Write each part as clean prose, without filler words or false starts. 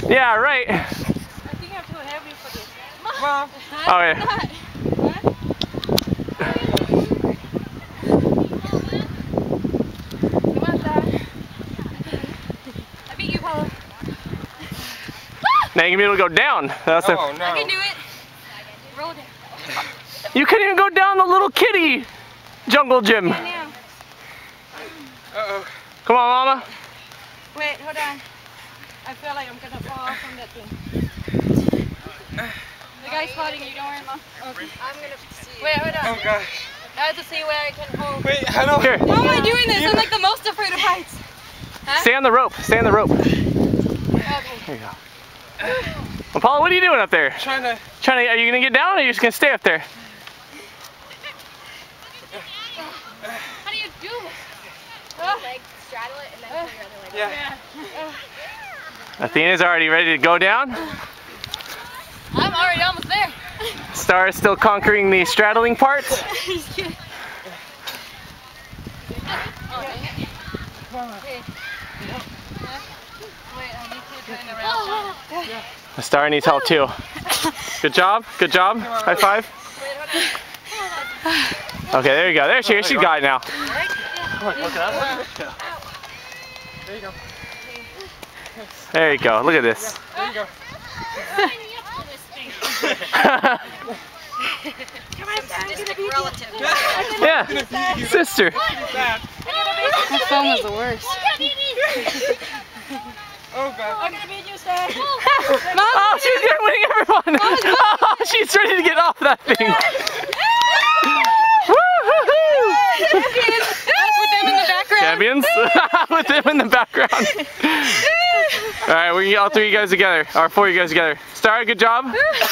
Yeah, right. I think I'm too heavy for this. Mom. Oh, yeah. Come on, Dad. I beat you, Paula. Now you're gonna be able to go down. That's Oh, a, no. I can do it. Roll down. you couldn't even go down the little kitty jungle gym. Right now. Uh-oh. Come on, Mama. Wait, hold on. I feel like I'm gonna fall off from that thing. The guy's spotting you, don't worry, Mom. Okay. I'm gonna see. Wait, hold on. Oh, gosh. I have to see where I can hold. Wait, how do Here. How am I doing this? I'm like the most afraid of heights. Huh? Stay on the rope. Stay on the rope. Okay. There you go. Well, Paula, what are you doing up there? Trying to... Are you gonna get down, or are you just gonna stay up there? How do you do this? Like straddle it and then put your other leg. Yeah. Athena's already ready to go down. I'm already almost there. Star is still conquering the straddling part. He's kidding. Okay. Wait, I need to turn around. The Star needs help too. Good job. Good job. High five. Okay, there you go. There she is. She's got it now. There you go. There you go. Look at this. There you go. Yeah, sister. My phone was the worst. Oh, God. I'm gonna beat you, Star. Oh, she's winning everyone. Oh, she's ready to get off that thing. Woo-hoo-hoo. With them in the background. Champions? With them in the background. Alright, we're gonna get all three of you guys together. Or four of you guys together. Star, good job.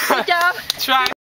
Good job. Try.